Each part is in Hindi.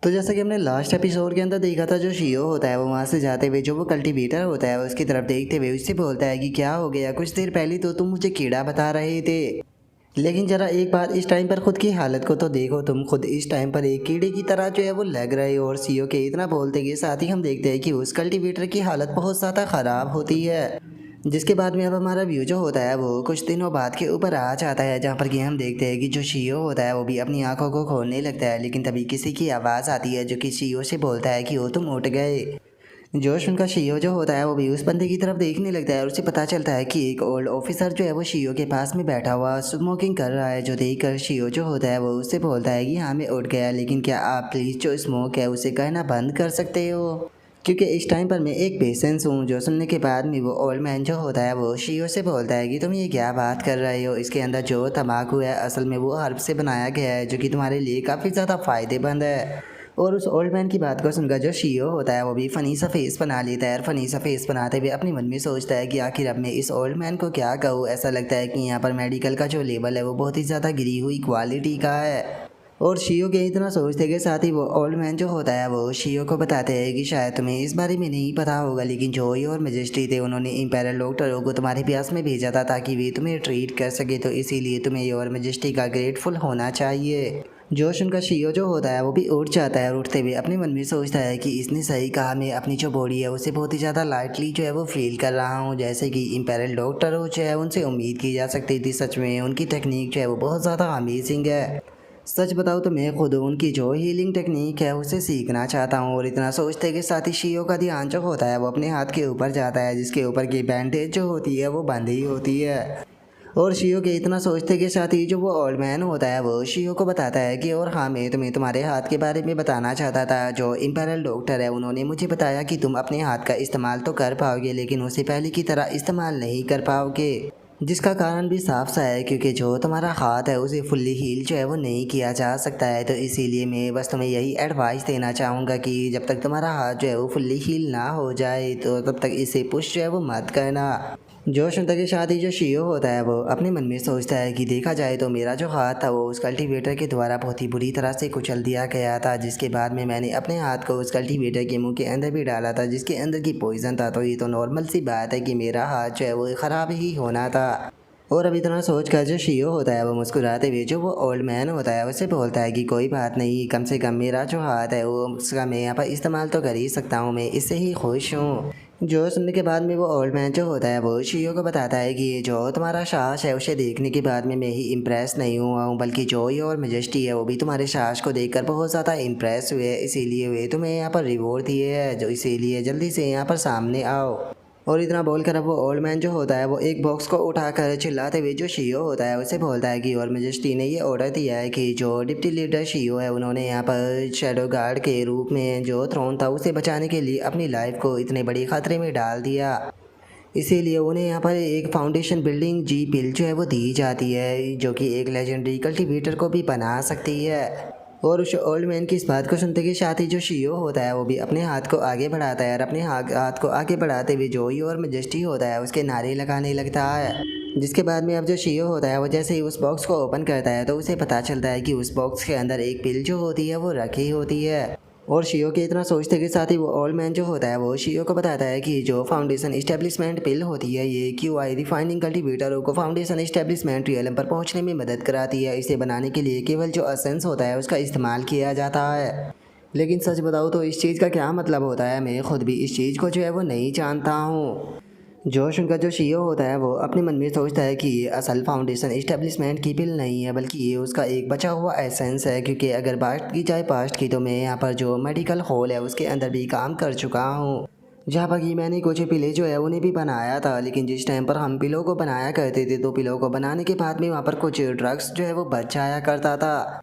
तो जैसा कि हमने लास्ट एपिसोड के अंदर देखा था, जो शियो होता है वो वहाँ से जाते हुए जो वो कल्टीवेटर होता है उसकी तरफ देखते हुए उससे बोलता है कि क्या हो गया, कुछ देर पहले तो तुम मुझे कीड़ा बता रहे थे, लेकिन जरा एक बार इस टाइम पर खुद की हालत को तो देखो, तुम खुद इस टाइम पर एक कीड़े की तरह जो है वो लग रहे हो। और सीओ के इतना बोलते के साथ ही हम देखते हैं कि उस कल्टीवेटर की हालत बहुत ज़्यादा ख़राब होती है। जिसके बाद में अब हमारा व्यू जो होता है वो कुछ दिनों बाद के ऊपर आ जाता है, जहाँ पर कि हम देखते हैं कि जो शियो होता है वो भी अपनी आंखों को खोलने लगता है। लेकिन तभी किसी की आवाज़ आती है जो कि शियो से बोलता है कि वो तुम उठ गए। जोश उनका शियो जो होता है वो भी उस बंदे की तरफ देखने लगता है और उसे पता चलता है कि एक ओल्ड ऑफिसर जो है वो शियो के पास में बैठा हुआ स्मोकिंग कर रहा है। जो देखकर शियो जो होता है वो उससे बोलता है कि हाँ मैं उठ गया, लेकिन क्या आप प्लीज़ जो स्मोक है उसे करना बंद कर सकते हो, क्योंकि इस टाइम पर मैं एक पेशेंस हूँ। जो सुनने के बाद में वो ओल्ड मैन जो होता है वो शियो से बोलता है कि तुम ये क्या बात कर रहे हो, इसके अंदर जो तम्बाकू है असल में वो हर्ब से बनाया गया है जो कि तुम्हारे लिए काफ़ी ज़्यादा फ़ायदेमंद है। और उस ओल्ड मैन की बात को सुनकर जो शियो होता है वो भी फ़नी सा फेस बना लेता है और फ़नी सा फेस बनाते हुए अपने मन में सोचता है कि आखिर अब मैं इस ओल्ड मैन को क्या कहूँ। ऐसा लगता है कि यहाँ पर मेडिकल का जो लेवल है वो बहुत ही ज़्यादा गिरी हुई क्वालिटी का है। और शियो के इतना सोचते के साथ ही वो ओल्ड मैन जो होता है वो शियो को बताते हैं कि शायद तुम्हें इस बारे में नहीं पता होगा, लेकिन जोई और मेजेस्टी थे उन्होंने इम्पेरियल डॉक्टरों को तुम्हारे प्यास में भेजा था ताकि वे तुम्हें ट्रीट कर सके, तो इसीलिए तुम्हें और मेजेस्टी का ग्रेटफुल होना चाहिए। जोश उनका शियो जो होता है वो भी उठ जाता है और उठते हुए अपने मन में सोचता है कि इसने सही कहा, मैं अपनी जो बॉडी है उसे बहुत ही ज़्यादा लाइटली जो है वो फील कर रहा हूँ। जैसे कि इम्पेरियल डॉक्टर जो है उनसे उम्मीद की जा सकती थी, सच में उनकी टेक्निक जो है वो बहुत ज़्यादा अमेजिंग है। सच बताऊँ तो मैं खुद उनकी जो हीलिंग टेक्निक है उसे सीखना चाहता हूँ। और इतना सोचते के साथ ही शियो का ध्यान जो होता है वो अपने हाथ के ऊपर जाता है, जिसके ऊपर की बैंडेज जो होती है वो बंधी होती है। और शियो के इतना सोचते के साथ ही जो वो ओल्ड मैन होता है वो शियो को बताता है कि और हाँ मैं तुम्हें तुम्हारे हाथ के बारे में बताना चाहता था। जो इम्पेरियल डॉक्टर है उन्होंने मुझे बताया कि तुम अपने हाथ का इस्तेमाल तो कर पाओगे, लेकिन उसे पहले की तरह इस्तेमाल नहीं कर पाओगे, जिसका कारण भी साफ सा है क्योंकि जो तुम्हारा हाथ है उसे फुल्ली हील जो है वो नहीं किया जा सकता है। तो इसीलिए मैं बस तुम्हें यही एडवाइस देना चाहूँगा कि जब तक तुम्हारा हाथ जो है वो फुल्ली हील ना हो जाए तो तब तक इसे पुश जो है वो मत करना। जो सुनता के साथ ही जो शियो होता है वो अपने मन में सोचता है कि देखा जाए तो मेरा जो हाथ था वो उस कल्टीवेटर के द्वारा बहुत ही बुरी तरह से कुचल दिया गया था, जिसके बाद में मैंने अपने हाथ को उस कल्टीवेटर के मुंह के अंदर भी डाला था जिसके अंदर की पॉइजन था। तो ये तो नॉर्मल सी बात है कि मेरा हाथ जो है वो ख़राब ही होना था। और अब इतना सोच कर जो शियो होता है वो मुस्कुराते हुए जो वो ओल्ड मैन होता है उससे बोलता है कि कोई बात नहीं, कम से कम मेरा जो हाथ है वो उसका मैं यहाँ पर इस्तेमाल तो कर ही सकता हूँ, मैं इससे ही खुश हूँ। जो सुनने के बाद में वो ओल्ड मैन जो होता है वो शियो को बताता है कि जो तुम्हारा साहस है उसे देखने के बाद में मैं ही इम्प्रेस नहीं हुआ हूँ, बल्कि जोई और मेजेस्टी है वो भी तुम्हारे साहस को देखकर बहुत ज़्यादा इम्प्रेस हुए, इसीलिए वे तुम्हें यहाँ पर रिवॉर्ड दिए है, जो इसीलिए जल्दी से यहाँ पर सामने आओ। और इतना बोलकर अब वो ओल्ड मैन जो होता है वो एक बॉक्स को उठाकर चिल्लाते हुए जो शियो होता है उसे बोलता है कि और मेजेस्टी ने ये ऑर्डर दिया है कि जो डिप्टी लीडर शियो है उन्होंने यहाँ पर शैडो गार्ड के रूप में जो थ्रोन था उसे बचाने के लिए अपनी लाइफ को इतने बड़े खतरे में डाल दिया, इसीलिए उन्हें यहाँ पर एक फाउंडेशन बिल्डिंग जी पिल जो है वो दी जाती है जो कि एक लेजेंडरी कल्टीवेटर को भी बना सकती है। और उस ओल्ड मैन की इस बात को सुनते के साथ ही जो शियो होता है वो भी अपने हाथ को आगे बढ़ाता है और अपने हाथ को आगे बढ़ाते हुए जोई और मेजेस्टी होता है उसके नारे लगाने लगता है। जिसके बाद में अब जो शियो होता है वो जैसे ही उस बॉक्स को ओपन करता है तो उसे पता चलता है कि उस बॉक्स के अंदर एक पिल जो होती है वो रखी होती है। और शियो के इतना सोचते के साथ ही वो ओल्ड मैन जो होता है वो शियो को बताता है कि जो फाउंडेशन इस्टेब्लिशमेंट पिल होती है ये क्यूआई रिफाइनिंग कल्टीवेटरों को फाउंडेशन इस्टेब्लिशमेंट रियलम पर पहुंचने में मदद कराती है। इसे बनाने के लिए केवल जो एसेंस होता है उसका इस्तेमाल किया जाता है, लेकिन सच बताऊँ तो इस चीज़ का क्या मतलब होता है मैं खुद भी इस चीज़ को जो है वो नहीं जानता हूँ। जोश उनका जो शियो होता है वो अपने मन में सोचता है कि ये असल फाउंडेशन इस्टेब्लिशमेंट की पिल नहीं है, बल्कि ये उसका एक बचा हुआ एसेंस है, क्योंकि अगर बात की जाए पास्ट की तो मैं यहाँ पर जो मेडिकल हॉल है उसके अंदर भी काम कर चुका हूँ, जहाँ पर कि मैंने कुछ पिले जो है उन्हें भी बनाया था। लेकिन जिस टाइम पर हम पिलों को बनाया करते थे तो पिलों को बनाने के बाद में वहाँ पर कुछ ड्रग्स जो है वो बच जाया करता था,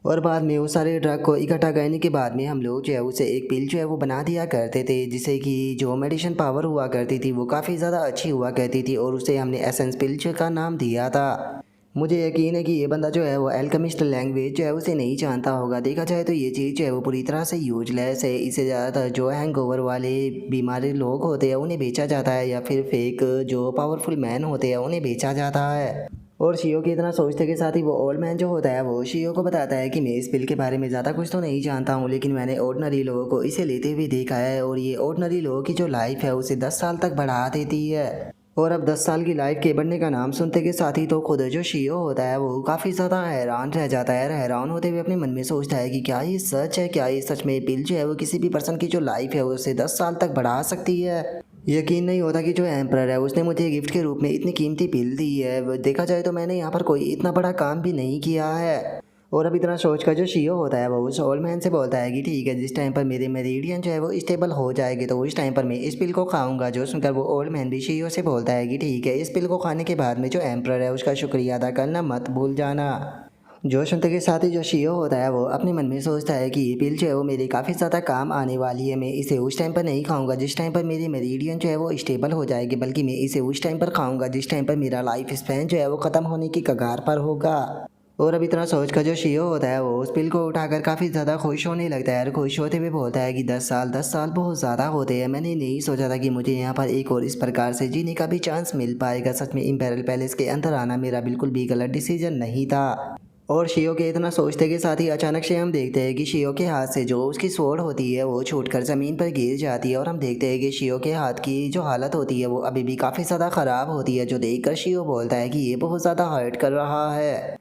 और बाद में वो सारे ड्रग को इकट्ठा करने के बाद में हम लोग जो है उसे एक पिल जो है वो बना दिया करते थे, जिससे कि जो मेडिसिन पावर हुआ करती थी वो काफ़ी ज़्यादा अच्छी हुआ करती थी, और उसे हमने एसेंस पिल का नाम दिया था। मुझे यकीन है कि ये बंदा जो है वो एल्केमिस्ट लैंग्वेज जो है उसे नहीं जानता होगा। देखा जाए तो ये चीज़ जो है वो पूरी तरह से यूजलेस है, इसे ज़्यादातर जो हैंगओवर वाले बीमारी लोग होते हैं उन्हें बेचा जाता है, या फिर फेक जो पावरफुल मैन होते हैं उन्हें बेचा जाता है। और शियो के इतना सोचते के साथ ही वो ओल्ड मैन जो होता है वो शियो को बताता है कि मैं इस पिल के बारे में ज़्यादा कुछ तो नहीं जानता हूँ, लेकिन मैंने ऑर्डिनरी लोगों को इसे लेते हुए देखा है और ये ऑर्डिनरी लोगों की जो लाइफ है उसे 10 साल तक बढ़ा देती है। और अब 10 साल की लाइफ के बढ़ने का नाम सुनते के साथ ही तो खुद जो शियो होता है वो काफ़ी ज़्यादा हैरान रह जाता है। हैरान होते हुए अपने मन में सोचता है कि क्या ये सच है, क्या ये सच में पिल जो है वो किसी भी पर्सन की जो लाइफ है उसे 10 साल तक बढ़ा सकती है। यकीन नहीं होता कि जो एम्परर है उसने मुझे गिफ्ट के रूप में इतनी कीमती पिल दी है। देखा जाए तो मैंने यहाँ पर कोई इतना बड़ा काम भी नहीं किया है। और अब इतना सोच कर जो शियो होता है वो उस ओल्ड मैन से बोलता है कि ठीक है, जिस टाइम पर मेरे मेरिडियन जो है वो स्टेबल हो जाएगी तो उस टाइम पर मैं इस पिल को खाऊंगा। जो सुनकर वो ओल्ड मैन भी शियो से बोलता है कि ठीक है, इस पिल को खाने के बाद में जो एम्परर है उसका शुक्रिया अदा करना मत भूल जाना। जो सुनते के साथ ही जो शियो होता है वो अपने मन में सोचता है कि ये पिल जो है वो मेरे काफ़ी ज़्यादा काम आने वाली है। मैं इसे उस टाइम पर नहीं खाऊंगा जिस टाइम पर मेरी मेरिडियन जो है वो स्टेबल हो जाएगी, बल्कि मैं इसे उस टाइम पर खाऊंगा जिस टाइम पर मेरा लाइफ स्पैन जो है वो ख़त्म होने की कगार पर होगा। और अब इतना सोच कर जो शियो होता है वो उस पिल को उठाकर काफ़ी ज़्यादा खुश होने लगता है और खुश होते हुए बोलता है कि 10 साल बहुत ज़्यादा होते हैं। मैंने नहीं सोचा था कि मुझे यहाँ पर एक और इस प्रकार से जीने का भी चांस मिल पाएगा। सच में इम्पेरियल पैलेस के अंदर आना मेरा बिल्कुल भी गलत डिसीजन नहीं था। और शियो के इतना सोचते के साथ ही अचानक से हम देखते हैं कि शियो के हाथ से जो उसकी स्वॉर्ड होती है वो छूटकर ज़मीन पर गिर जाती है। और हम देखते हैं कि शियो के हाथ की जो हालत होती है वो अभी भी काफ़ी ज़्यादा ख़राब होती है, जो देखकर शियो बोलता है कि ये बहुत ज़्यादा हर्ट कर रहा है।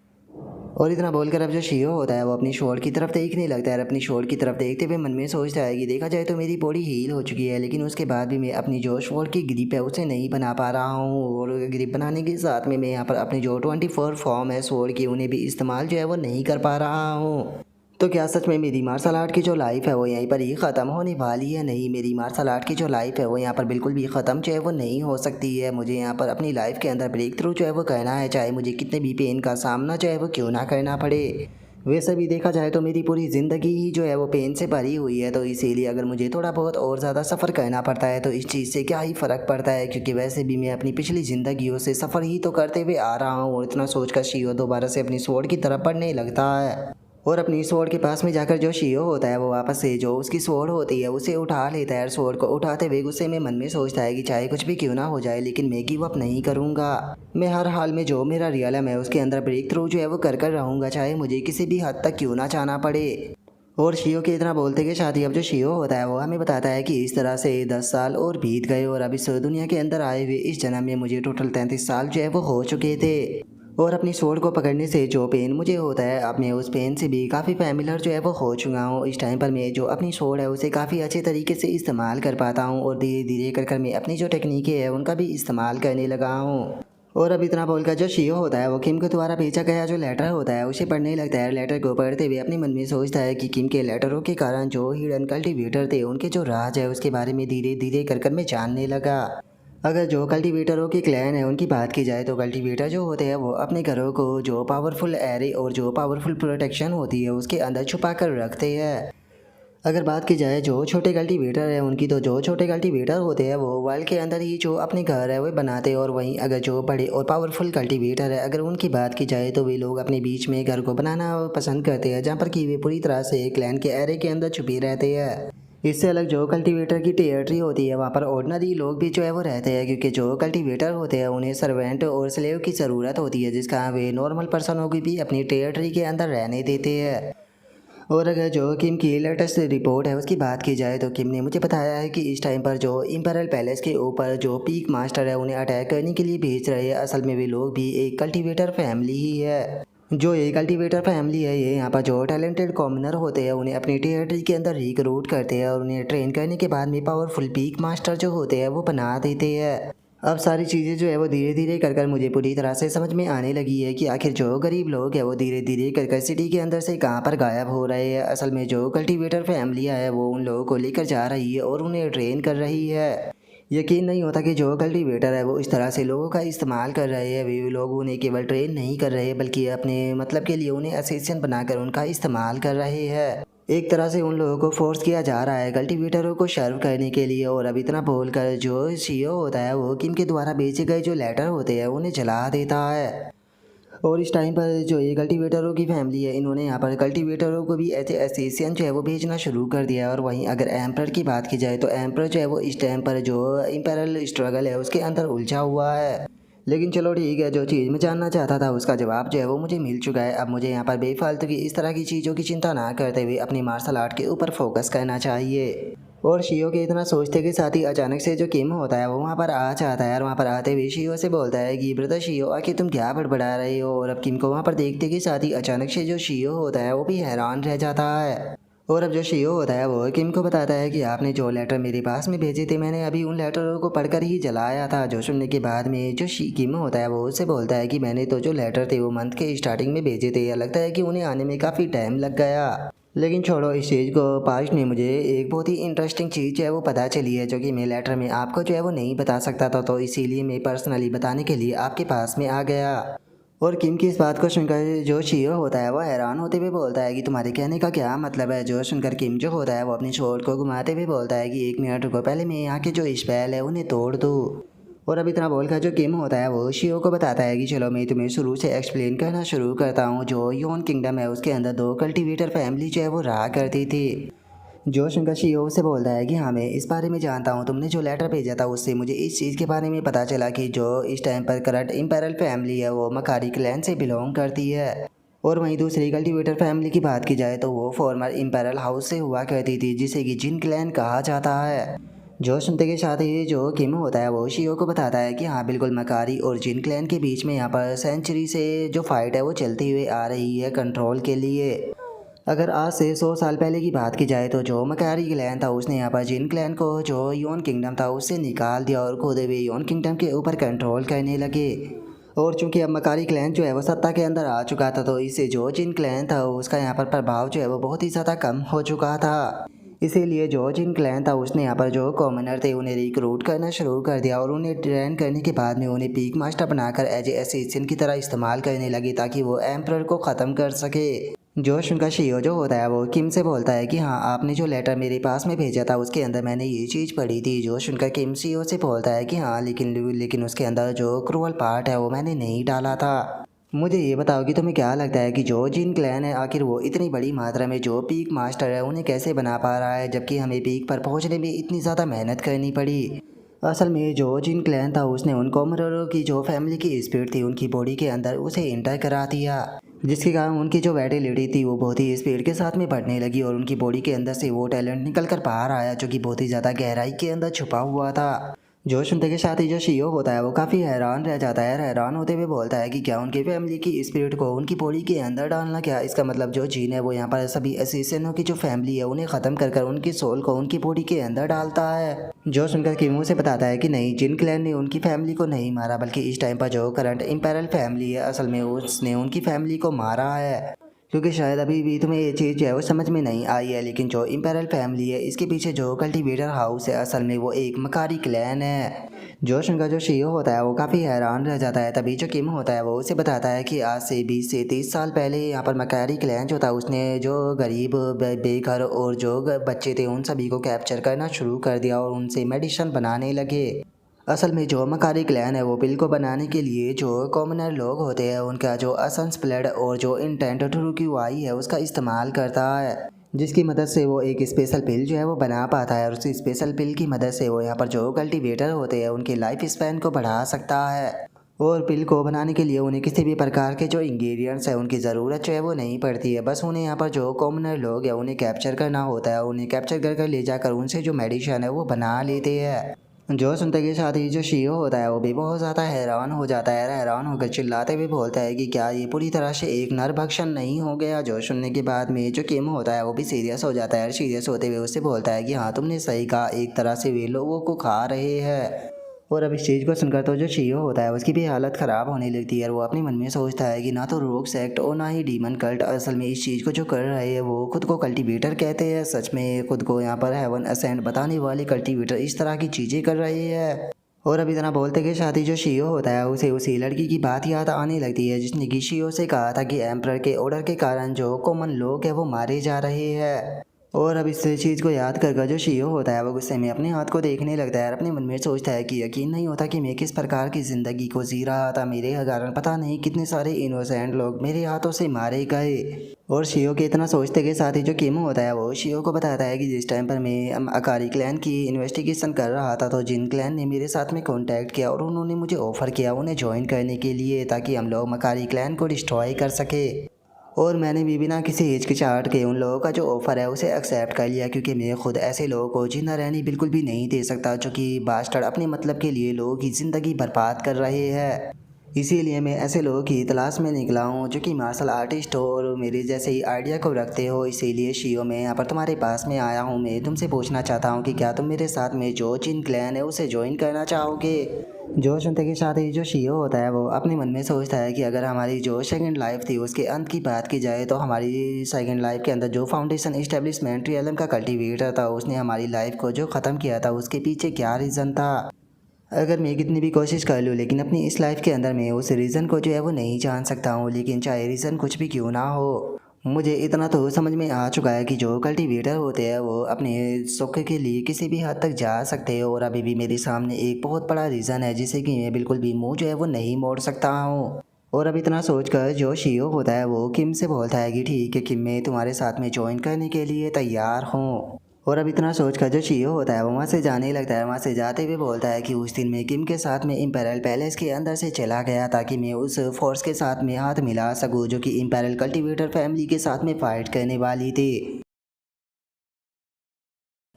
और इतना बोलकर अब जो शियो होता है वो अपनी शोल्ड की तरफ देखने लगता है। अपनी शोल्ड की तरफ देखते हुए मन में सोचता है कि देखा जाए तो मेरी बॉडी हील हो चुकी है, लेकिन उसके बाद भी मैं अपनी जो शोल्ड की ग्रिप है उसे नहीं बना पा रहा हूँ। और ग्रिप बनाने के साथ में मैं यहाँ पर अपनी जो 24 फॉर्म है शोल्ड की उन्हें भी इस्तेमाल जो है वो नहीं कर पा रहा हूँ। तो क्या सच में मेरी मार्शल आर्ट की जो लाइफ है वो यहीं पर ही ख़त्म होने वाली है? नहीं, मेरी मार्शल आर्ट की जो लाइफ है वो यहाँ पर बिल्कुल भी ख़त्म जो है वो नहीं हो सकती है। मुझे यहाँ पर अपनी लाइफ के अंदर ब्रेक थ्रू जो है वो करना है, चाहे मुझे कितने भी पेन का सामना जो है वो क्यों ना करना पड़े। वैसे भी देखा जाए तो मेरी पूरी ज़िंदगी ही जो है वो पेन से भरी हुई है, तो इसीलिए अगर मुझे थोड़ा बहुत और ज़्यादा सफ़र करना पड़ता है तो इस चीज़ से क्या ही फ़र्क पड़ता है, क्योंकि वैसे भी मैं अपनी पिछली ज़िंदगियों से सफ़र ही तो करते हुए आ रहा हूँ। और इतना सोचकर शियो दोबारा से अपनी स्वॉर्ड की तरफ बढ़ने लगता है। और अपनी स्वॉर्ड के पास में जाकर जो शियो होता है वो वापस से जो उसकी स्वॉर्ड होती है उसे उठा लेता है। स्वॉर्ड को उठाते हुए गुस्से में मन में सोचता है कि चाहे कुछ भी क्यों ना हो जाए, लेकिन मैं गिव अप नहीं करूँगा। मैं हर हाल में जो मेरा रियलम है उसके अंदर ब्रेक थ्रू जो है वो कर रहूँगा, चाहे मुझे किसी भी हद तक क्यों ना जाना पड़े। और शियो के इतना बोलते के साथ ही अब जो शियो होता है वो हमें बताता है कि इस तरह से 10 साल और बीत गए और अब इस दुनिया के अंदर आए हुए इस जन्म में मुझे टोटल 33 साल जो है वो हो चुके थे। और अपनी स्वॉर्ड को पकड़ने से जो पेन मुझे होता है अब मैं उस पेन से भी काफ़ी फैमिलियर जो है वो हो चुका हूँ। इस टाइम पर मैं जो अपनी स्वॉर्ड है उसे काफ़ी अच्छे तरीके से इस्तेमाल कर पाता हूँ और धीरे धीरे कर मैं अपनी जो टेक्निकें हैं उनका भी इस्तेमाल करने लगा हूँ। और अब इतना बोलकर जो शियो होता है वो किम के द्वारा भेजा गया जो लेटर होता है उसे पढ़ने लगता है। लेटर को पढ़ते हुए अपने मन में सोचता है कि किम के लेटरों के कारण जो हिडन कल्टीवेटर थे उनके जो राज है उसके बारे में धीरे धीरे कर मैं जानने लगा। अगर जो कल्टीवेटरों की क्लैन है उनकी बात की जाए तो कल्टीवेटर जो होते हैं वो अपने घरों को जो पावरफुल एरे और जो पावरफुल प्रोटेक्शन होती है उसके अंदर छुपा कर रखते हैं। अगर बात की जाए जो छोटे कल्टीवेटर है उनकी, तो जो छोटे कल्टीवेटर होते हैं वो वर्ल्ड के अंदर ही जो अपने घर है वो बनाते हैं। और वहीं अगर जो बड़े और पावरफुल कल्टीवेटर है अगर उनकी बात की जाए तो वे लोग अपने बीच में घर को बनाना पसंद करते हैं, जहाँ पर कि वे पूरी तरह से क्लैन के एरे के अंदर छुपे रहते हैं। इससे अलग जो कल्टीवेटर की टेरिटरी होती है वहाँ पर ऑर्डिनरी लोग भी जो है वो रहते हैं, क्योंकि जो कल्टीवेटर होते हैं उन्हें सर्वेंट और स्लेव की ज़रूरत होती है, जिसका वे नॉर्मल पर्सनों की भी अपनी टेरिटरी के अंदर रहने देते हैं। और अगर जो किम की लेटेस्ट रिपोर्ट है उसकी बात की जाए तो किम ने मुझे बताया है कि इस टाइम पर जो इम्पेरियल पैलेस के ऊपर जो पीक मास्टर है उन्हें अटैक करने के लिए भेज रहे हैं। असल में वे लोग भी एक कल्टीवेटर फैमिली ही है। जो ये कल्टीवेटर फैमिली है ये यहाँ पर जो टैलेंटेड कॉमनर होते हैं उन्हें अपनी टेरिटरी के अंदर रिक्रूट करते हैं और उन्हें ट्रेन करने के बाद में पावरफुल पीक मास्टर जो होते हैं वो बना देते हैं। अब सारी चीज़ें जो है वो धीरे धीरे कर मुझे पूरी तरह से समझ में आने लगी है कि आखिर जो गरीब लोग हैं वो धीरे धीरे कर सिटी के अंदर से कहाँ पर गायब हो रहे हैं। असल में जो कल्टीवेटर फैमिलियाँ है वो उन लोगों को लेकर जा रही है और उन्हें ट्रेन कर रही है। यकीन नहीं होता कि जो कल्टीवेटर है वो इस तरह से लोगों का इस्तेमाल कर रहे हैं। वे लोग उन्हें केवल ट्रेन नहीं कर रहे बल्कि अपने मतलब के लिए उन्हें असिस्टेंट बनाकर उनका इस्तेमाल कर रहे हैं। एक तरह से उन लोगों को फोर्स किया जा रहा है कल्टीवेटरों को सर्व करने के लिए। और अब इतना बोलकर जो सीईओ होता है वो किम के द्वारा भेजे गए जो लेटर होते हैं उन्हें जला देता है। और इस टाइम पर जो ये कल्टीवेटरों की फैमिली है इन्होंने यहाँ पर कल्टीवेटरों को भी ऐसे असिस्टेंट जो है वो भेजना शुरू कर दिया है। और वहीं अगर एम्पर की बात की जाए तो एम्पर जो है वो इस टाइम पर जो इम्पेरियल स्ट्रगल है उसके अंदर उलझा हुआ है। लेकिन चलो ठीक है, जो चीज़ मैं जानना चाहता था उसका जवाब जो है वो मुझे मिल चुका है। अब मुझे यहाँ पर बेफालतू की इस तरह की चीज़ों की चिंता ना करते हुए अपनी मार्शल आर्ट के ऊपर फोकस करना चाहिए। और शियो के इतना सोचते के साथ ही अचानक से जो किम होता है वो वहाँ पर आ जाता है और वहाँ पर आते हुए शियो से बोलता है कि ब्रदर शियो, आखिर तुम क्या बड़बड़ा रहे हो। और अब किम को वहाँ पर देखते के साथ ही अचानक से जो शियो होता है वो भी हैरान रह जाता है। और अब जो शियो होता है वो किम को बताता है कि आपने जो लेटर मेरे पास में भेजे थे मैंने अभी उन लेटरों को पढ़कर ही जलाया था। जो सुनने के बाद में जो किम होता है वो उससे बोलता है कि मैंने तो जो लेटर थे वो मंथ के स्टार्टिंग में भेजे थे, लगता है कि उन्हें आने में काफ़ी टाइम लग गया। लेकिन छोड़ो इस चीज़ को, पास्ट में मुझे एक बहुत ही इंटरेस्टिंग चीज़ जो है वो पता चली है जो कि मैं लेटर में आपको जो है वो नहीं बता सकता था, तो इसीलिए मैं पर्सनली बताने के लिए आपके पास में आ गया। और किम की इस बात को सुनकर जो शियो होता है वो हैरान होते हुए बोलता है कि तुम्हारे कहने का क्या मतलब है। जो सुनकर किम जो होता है वो अपनी शॉर्ट को घुमाते हुए बोलता है कि 1 मिनट रुको, पहले मैं यहाँ के जो स्पेल है उन्हें तोड़ दूँ। और अब इतना बोलकर जो किम होता है वो शियो को बताता है कि चलो मैं तुम्हें शुरू से एक्सप्लेन करना शुरू करता हूँ। जो योन किंगडम है उसके अंदर 2 कल्टीवेटर फैमिली जो है वो रहा करती थी। जो सुनकर शियो से बोलता है कि हाँ मैं इस बारे में जानता हूँ, तुमने जो लेटर भेजा था उससे मुझे इस चीज़ के बारे में पता चला कि जो इस टाइम पर करंट इम्पेरल फैमिली है वो मकारी क्लैन से बिलोंग करती है। और वहीं दूसरी कल्टीवेटर फैमिली की बात की जाए तो वो फॉर्मर इम्पेरल हाउस से हुआ करती थी जिसे कि जिन क्लैन कहा जाता है। जो सुनते के साथ ही जो किम होता है वो शियो को बताता है कि हाँ बिल्कुल, मकारी और जिन क्लैन के बीच में यहाँ पर सेंचुरी से जो फाइट है वो चलती हुई आ रही है कंट्रोल के लिए। अगर आज से 100 साल पहले की बात की जाए तो जो मकारी क्लैन था उसने यहाँ पर जिन क्लैन को जो योन किंगडम था उससे निकाल दिया और खुद भी योन किंगडम के ऊपर कंट्रोल करने लगे। और चूंकि अब मकारी क्लैन जो है वो सत्ता के अंदर आ चुका था तो इससे जो जिन क्लैन था उसका यहाँ पर प्रभाव जो है वो बहुत ही ज़्यादा कम हो चुका था। इसीलिए जो जिन क्लैन था उसने यहाँ पर जो कॉमनर थे उन्हें रिक्रूट करना शुरू कर दिया और उन्हें ट्रेन करने के बाद में उन्हें पीक मास्टर बनाकर एज ए असिस्टेंट की तरह इस्तेमाल करने लगी ताकि वो एम्प्रर को ख़त्म कर सके। जो उनका शियो जो होता है वो किम से बोलता है कि हाँ आपने जो लेटर मेरे पास में भेजा था उसके अंदर मैंने ये चीज़ पढ़ी थी। जो उनका किम शियो से बोलता है कि हाँ लेकिन उसके अंदर जो क्रूअल पार्ट है वो मैंने नहीं डाला था। मुझे ये बताओ कि तुम्हें क्या लगता है कि जो जिन क्लैन है आखिर वो इतनी बड़ी मात्रा में जो पीक मास्टर है उन्हें कैसे बना पा रहा है, जबकि हमें पीक पर पहुंचने में इतनी ज़्यादा मेहनत करनी पड़ी। असल में जो जिन क्लैन था उसने उन कॉमरों की जो फैमिली की स्पीड थी उनकी बॉडी के अंदर उसे इंटर करा दिया, जिसके कारण उनकी जो वैटिलिटी थी वो बहुत ही स्पीड के साथ में बढ़ने लगी और उनकी बॉडी के अंदर से वो टैलेंट निकल कर बाहर आया जो कि बहुत ही ज़्यादा गहराई के अंदर छुपा हुआ था। जो सुनते के साथ ही जो शियो होता है वो काफ़ी हैरान रह जाता है। हैरान होते हुए बोलता है कि क्या उनकी फैमिली की स्पिरिट को उनकी बॉडी के अंदर डालना, क्या इसका मतलब जो जीन है वो यहाँ पर सभी असिस्टेंटों की जो फैमिली है उन्हें ख़त्म कर उनकी सोल को उनकी बॉडी के अंदर डालता है। जो सुनकर किमो से बताता है कि नहीं, जिन क्लैन ने उनकी फैमिली को नहीं मारा बल्कि इस टाइम पर जो करंट इम्पेरल फैमिली है असल में उसने उनकी फैमिली को मारा है। क्योंकि शायद अभी भी तुम्हें ये चीज़ जो है वो समझ में नहीं आई है, लेकिन जो इम्पेरल फैमिली है इसके पीछे जो कल्टीवेटर हाउस है असल में वो एक मकारी क्लैन है। जोश का जो शियो होता है वो काफ़ी हैरान रह जाता है। तभी जो किम होता है वो उसे बताता है कि आज से 20 से 30 साल पहले यहाँ पर मकारी क्लैन जो था उसने जो गरीब बेघर और जो बच्चे थे उन सभी को कैप्चर करना शुरू कर दिया और उनसे मेडिसिन बनाने लगे। असल में जो मकारी क्लैन है वो पिल को बनाने के लिए जो कॉमनर लोग होते हैं उनका जो असंस ब्लड और जो इंटेंट ट्रू की वाई है उसका इस्तेमाल करता है, जिसकी मदद से वो एक स्पेशल पिल जो है वो बना पाता है। और उसी स्पेशल पिल की मदद से वो यहाँ पर जो कल्टीवेटर होते हैं उनके लाइफ स्पैन को बढ़ा सकता है। और पिल को बनाने के लिए उन्हें किसी भी प्रकार के जो इंग्रेडिएंट्स है उनकी ज़रूरत जो है वो नहीं पड़ती है, बस उन्हें यहाँ पर जो कॉमनर लोग हैं उन्हें कैप्चर करना होता है। उन्हें कैप्चर कर ले जाकर उनसे जो मेडिसिन है वो बना लेते हैं। जो सुनते के साथ ही जो शियो होता है वो भी बहुत ज़्यादा हैरान हो जाता है। हैरान होकर चिल्लाते हुए बोलता है कि क्या ये पूरी तरह से एक नरभक्षण नहीं हो गया। जो सुनने के बाद में जो किम होता है वो भी सीरियस हो जाता है। सीरियस होते हुए उससे बोलता है कि हाँ तुमने सही कहा, एक तरह से वे लोगों को खा रहे हैं। और अब इस चीज़ को सुनकर तो जो शियो होता है उसकी भी हालत ख़राब होने लगती है और वो अपने मन में सोचता है कि ना तो रोग सेक्ट और ना ही डीमन कल्ट असल में इस चीज़ को जो कर रहे हैं वो खुद को कल्टीवेटर कहते हैं। सच में खुद को यहाँ पर हेवन असेंट बताने वाले कल्टीवेटर इस तरह की चीज़ें कर रहे हैं। और अब इतना बोलते के साथ ही जो शियो होता है उसे उसी लड़की की बात याद आने लगती है जिसने कि शियो से कहा था कि एम्प्रर के ऑर्डर के कारण जो कॉमन लोग हैं वो मारे जा रहे हैं। और अब इस चीज़ को याद कर जो शियो होता है वो गुस्से में अपने हाथ को देखने लगता है और अपने मन में सोचता है कि यकीन नहीं होता कि मैं किस प्रकार की ज़िंदगी को जी रहा था। मेरे कारण पता नहीं कितने सारे इनोसेंट लोग मेरे हाथों से मारे गए। और शियो के इतना सोचते के साथ ही जो किम होता है वो शियो को बताता है कि जिस टाइम पर मैं अकारी क्लैन की इन्वेस्टिगेशन कर रहा था तो जिन क्लैन ने मेरे साथ में कॉन्टैक्ट किया और उन्होंने मुझे ऑफ़र किया उन्हें ज्वाइन करने के लिए ताकि हम लोग मकारी क्लैन को डिस्ट्रॉय कर सके। और मैंने भी बिना किसी हिचकिचाहट के उन लोगों का जो ऑफ़र है उसे एक्सेप्ट कर लिया क्योंकि मैं खुद ऐसे लोगों को जिंदा रहने बिल्कुल भी नहीं दे सकता जो कि बास्टर्ड अपने मतलब के लिए लोगों की ज़िंदगी बर्बाद कर रहे हैं। इसीलिए मैं ऐसे लोगों की तलाश में निकला हूँ जो कि मार्शल आर्टिस्ट हो और मेरे जैसे ही आइडिया को रखते हो। इसीलिए शियो मैं यहाँ पर तुम्हारे पास में आया हूँ। मैं तुमसे पूछना चाहता हूँ कि क्या तुम मेरे साथ में जो चिन क्लैन है उसे ज्वाइन करना चाहोगे। जो सुनते के साथ ही जो शियो होता है वो अपने मन में सोचता है कि अगर हमारी जो सेकंड लाइफ थी उसके अंत की बात की जाए तो हमारी सेकंड लाइफ के अंदर जो फाउंडेशन इस्टेब्लिशमेंट रियलम का कल्टीवेटर था उसने हमारी लाइफ को जो ख़त्म किया था उसके पीछे क्या रीज़न था। अगर मैं कितनी भी कोशिश कर लूँ लेकिन अपनी इस लाइफ के अंदर मैं उस रीज़न को जो है वो नहीं जान सकता हूँ। लेकिन चाहे रीज़न कुछ भी क्यों ना हो मुझे इतना तो समझ में आ चुका है कि जो कल्टीवेटर होते हैं वो अपने सुख के लिए किसी भी हद तक जा सकते हैं। और अभी भी मेरे सामने एक बहुत बड़ा रीज़न है जिसे कि मैं बिल्कुल भी मुँह जो है वो नहीं मोड़ सकता हूँ। और अब इतना सोचकर जो शियो होता है वो किम से बोलता है कि ठीक है किम, मैं तुम्हारे साथ में ज्वाइन करने के लिए तैयार हूँ। और अब इतना सोचकर जो शियो होता है वो वहाँ से जाने लगता है। वहाँ से जाते हुए बोलता है कि उस दिन मैं किम के साथ में इम्पेरियल पैलेस के अंदर से चला गया ताकि मैं उस फोर्स के साथ में हाथ मिला सकूँ जो कि इम्पेरियल कल्टीवेटर फैमिली के साथ में फाइट करने वाली थी।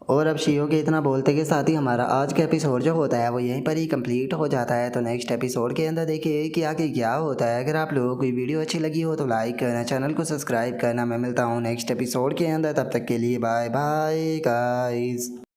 और अब शियो के इतना बोलते के साथ ही हमारा आज का एपिसोड जो होता है वो यहीं पर ही कंप्लीट हो जाता है। तो नेक्स्ट एपिसोड के अंदर देखिए कि आगे क्या होता है। अगर आप लोगों को वीडियो अच्छी लगी हो तो लाइक करना, चैनल को सब्सक्राइब करना। मैं मिलता हूँ नेक्स्ट एपिसोड के अंदर, तब तक के लिए बाय बाय गाइस।